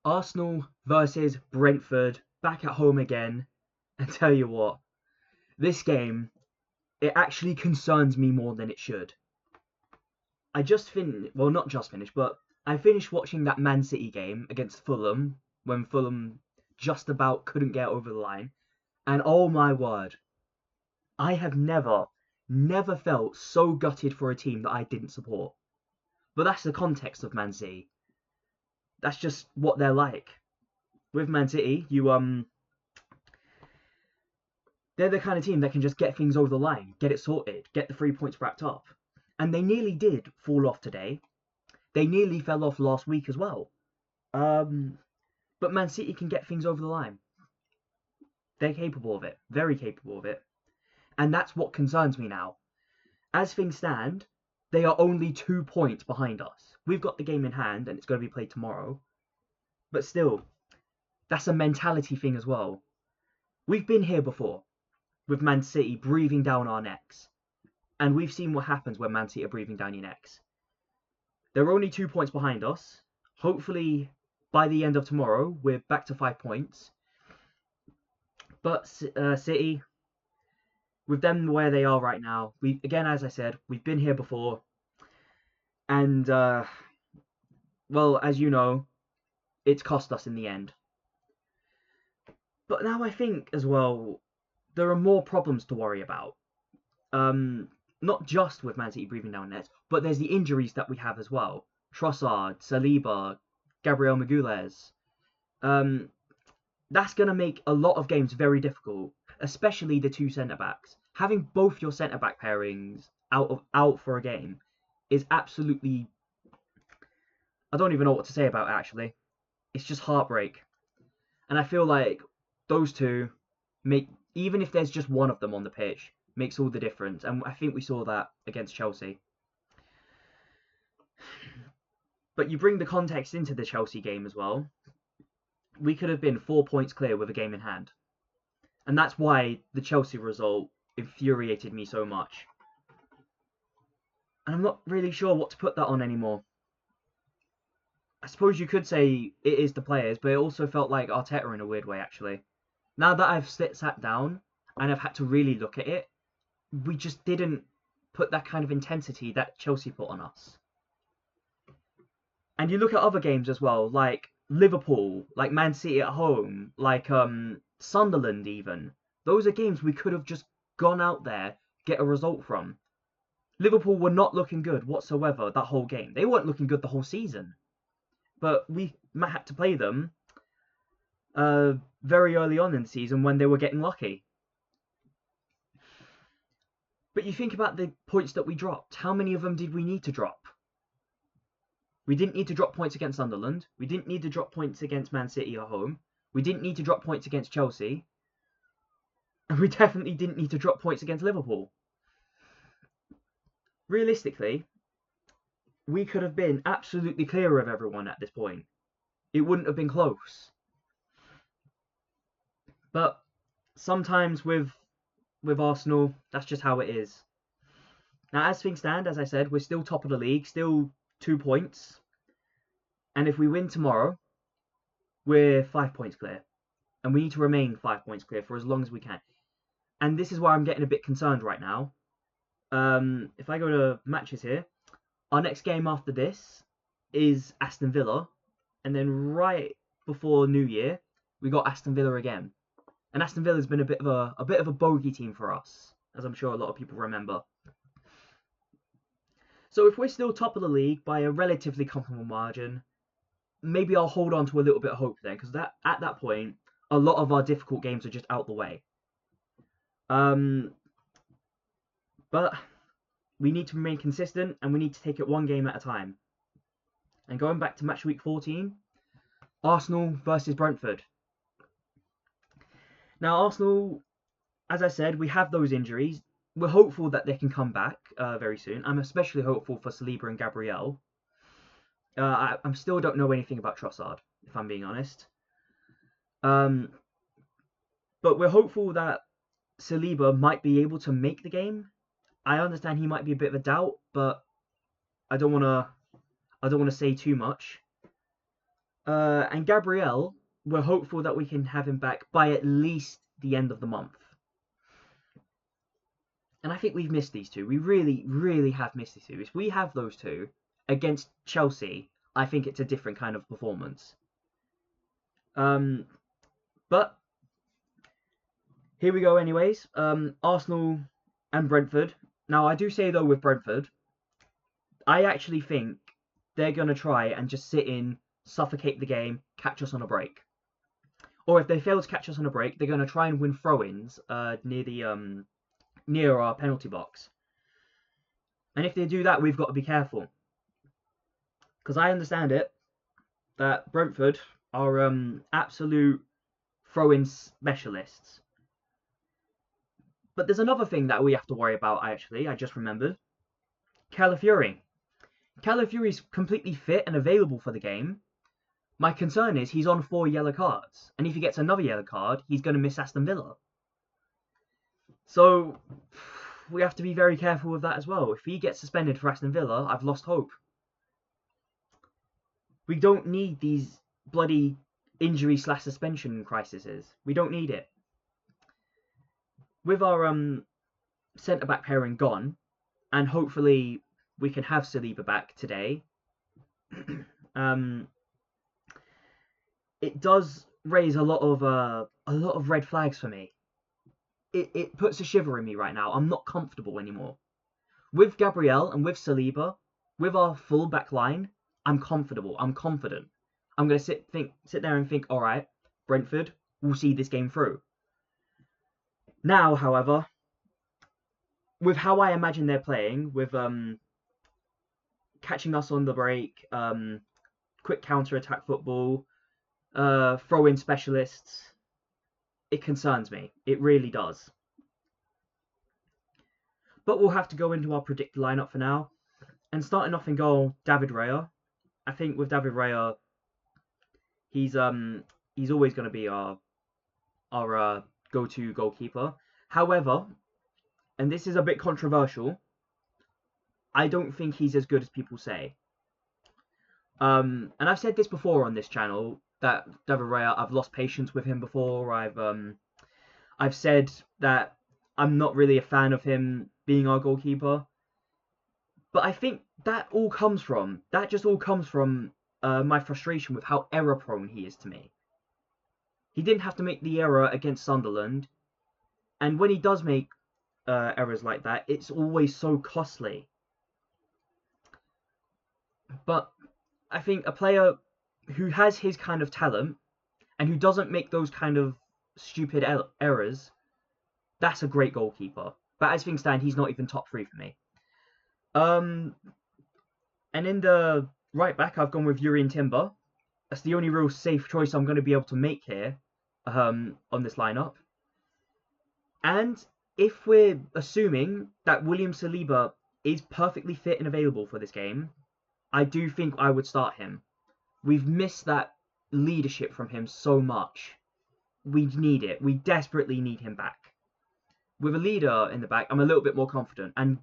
Arsenal versus Brentford, back at home again. And tell you what, this game, it actually concerns me more than it should. I just finished, well, not just finished, but I finished watching that Man City game against Fulham when Fulham just about couldn't get over the line. And oh my word, I have never felt so gutted for a team that I didn't support. But that's the context of Man City. That's just what they're like. With Man City, they're the kind of team that can just get things over the line, get it sorted, get the 3 points wrapped up. And they nearly did fall off today. They nearly fell off last week as well. But Man City can get things over the line. They're capable of it, very capable of it. And that's what concerns me now. As things stand, they are only 2 points behind us. We've got the game in hand and it's going to be played tomorrow. But still, that's a mentality thing as well. We've been here before with Man City breathing down our necks. And we've seen what happens when Man City are breathing down your necks. They're only 2 points behind us. Hopefully, by the end of tomorrow, we're back to 5 points. But City, with them where they are right now, again, as I said, we've been here before. And, well, as you know, it's cost us in the end. But now I think, as well, there are more problems to worry about. Not just with Man City breathing down nets, but there's the injuries that we have as well. Trossard, Saliba, Gabriel Magalhaes. That's going to make a lot of games very difficult, especially the two centre-backs. Having both your centre-back pairings out for a game is absolutely... I don't even know what to say about it, actually. It's just heartbreak. And I feel like those two make, even if there's just one of them on the pitch, makes all the difference. And I think we saw that against Chelsea. But you bring the context into the Chelsea game as well. We could have been 4 points clear with a game in hand. And that's why the Chelsea result infuriated me so much. And I'm not really sure what to put that on anymore. I suppose you could say it is the players, but it also felt like Arteta in a weird way, actually. Now that I've sat down and I've had to really look at it, we just didn't put that kind of intensity that Chelsea put on us. And you look at other games as well, like Liverpool, like Man City at home, like Sunderland even. Those are games we could have just gone out there, get a result from. Liverpool were not looking good whatsoever that whole game. They weren't looking good the whole season. But we had to play them very early on in the season when they were getting lucky. But you think about the points that we dropped. How many of them did we need to drop? We didn't need to drop points against Sunderland. We didn't need to drop points against Man City at home. We didn't need to drop points against Chelsea. And we definitely didn't need to drop points against Liverpool. Realistically, we could have been absolutely clear of everyone at this point. It wouldn't have been close. But sometimes with Arsenal, that's just how it is. Now, as things stand, as I said, we're still top of the league, still 2 points. And if we win tomorrow, we're 5 points clear. And we need to remain 5 points clear for as long as we can. And this is where I'm getting a bit concerned right now. If I go to matches here, our next game after this is Aston Villa. And then right before New Year, we got Aston Villa again. And Aston Villa's been a bit of a bogey team for us, as I'm sure a lot of people remember. So if we're still top of the league by a relatively comfortable margin, maybe I'll hold on to a little bit of hope then, because at that point, a lot of our difficult games are just out the way. But we need to remain consistent, and we need to take it one game at a time. And going back to match week 14, Arsenal versus Brentford. Now, Arsenal, as I said, we have those injuries. We're hopeful that they can come back very soon. I'm especially hopeful for Saliba and Gabriel. I still don't know anything about Trossard, if I'm being honest. But we're hopeful that Saliba might be able to make the game. I understand he might be a bit of a doubt, but I don't want to say too much. And Gabriel, we're hopeful that we can have him back by at least the end of the month. And I think we've missed these two. We really, really have missed these two. If we have those two against Chelsea, I think it's a different kind of performance. But here we go anyways. Arsenal and Brentford. Now, I do say, though, with Brentford, I actually think they're going to try and just sit in, suffocate the game, catch us on a break. Or if they fail to catch us on a break, they're going to try and win throw-ins near our penalty box. And if they do that, we've got to be careful. Because I understand it, that Brentford are absolute throw-in specialists. But there's another thing that we have to worry about, actually. I just remembered. Calafiori. Calafiori's completely fit and available for the game. My concern is he's on 4 yellow cards. And if he gets another yellow card, he's going to miss Aston Villa. So we have to be very careful with that as well. If he gets suspended for Aston Villa, I've lost hope. We don't need these bloody injury/suspension crises. We don't need it. With our centre-back pairing gone, and hopefully we can have Saliba back today, it does raise a lot of red flags for me. It puts a shiver in me right now. I'm not comfortable anymore. With Gabriel and with Saliba, with our full back line, I'm comfortable. I'm confident. I'm going to sit there and think, all right, Brentford, we'll see this game through. Now, however, with how I imagine they're playing, with catching us on the break, quick counter-attack football, throw-in specialists, it concerns me. It really does. But we'll have to go into our predicted lineup for now. And starting off in goal, David Raya. I think with David Raya, he's always going to be our go-to goalkeeper. However, and this is a bit controversial, I don't think he's as good as people say. And I've said this before on this channel, that David Raya, I've lost patience with him before. I've said that I'm not really a fan of him being our goalkeeper. But I think that just all comes from my frustration with how error-prone he is to me. He didn't have to make the error against Sunderland. And when he does make errors like that, it's always so costly. But I think a player who has his kind of talent and who doesn't make those kind of stupid errors, that's a great goalkeeper. But as things stand, he's not even top 3 for me. And in the right back, I've gone with Urian Timber. That's the only real safe choice I'm going to be able to make here on this lineup. And if we're assuming that William Saliba is perfectly fit and available for this game, I do think I would start him. We've missed that leadership from him so much. We need it. We desperately need him back. With a leader in the back, I'm a little bit more confident. And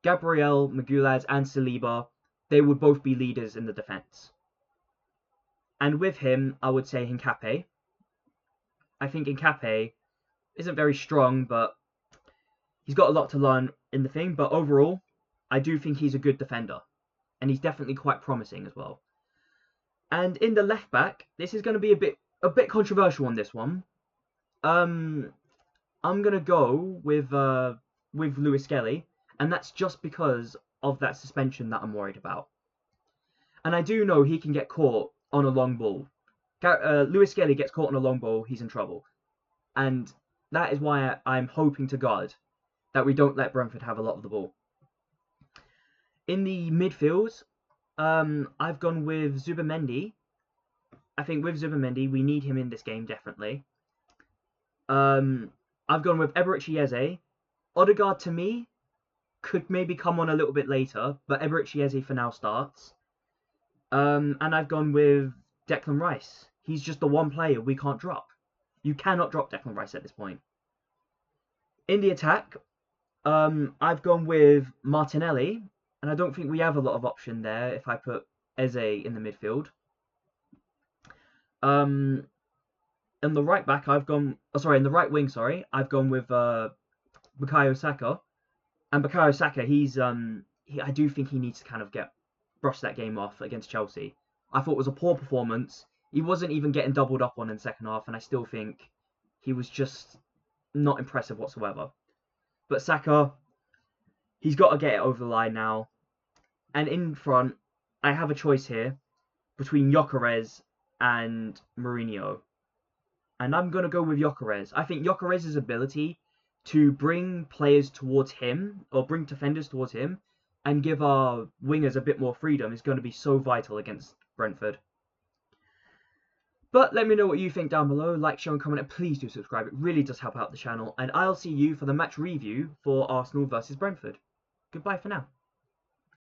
Gabriel, Maguilaz, and Saliba, they would both be leaders in the defence. And with him, I would say Hincapié. I think Hincapié isn't very strong, but he's got a lot to learn in the thing. But overall, I do think he's a good defender. And he's definitely quite promising as well. And in the left back, this is going to be a bit controversial on this one. I'm going to go with Lewis Skelly, and that's just because of that suspension that I'm worried about. And I do know he can get caught on a long ball. Lewis Skelly gets caught on a long ball, he's in trouble. And that is why I'm hoping to God that we don't let Brentford have a lot of the ball. In the midfield, I've gone with Zubimendi. I think with Zubimendi, we need him in this game, definitely. I've gone with Eberechi Eze. Odegaard, to me, could maybe come on a little bit later, but Eberechi Eze for now starts. And I've gone with Declan Rice. He's just the one player we can't drop. You cannot drop Declan Rice at this point. In the attack, I've gone with Martinelli, and I don't think we have a lot of option there if I put Eze in the midfield. In the right back, I've gone. Oh, sorry, in the right wing, sorry, I've gone with Bukayo Saka. And Bukayo Saka, I do think he needs to kind of brush that game off against Chelsea. I thought it was a poor performance. He wasn't even getting doubled up on in the second half, and I still think he was just not impressive whatsoever. But Saka, he's got to get it over the line now. And in front, I have a choice here between Gyökeres and Mourinho. And I'm going to go with Gyökeres. I think Gyökeres' ability to bring players towards him, or bring defenders towards him, and give our wingers a bit more freedom is going to be so vital against Brentford. But let me know what you think down below. Like, share, and comment, and please do subscribe. It really does help out the channel. And I'll see you for the match review for Arsenal versus Brentford. Goodbye for now.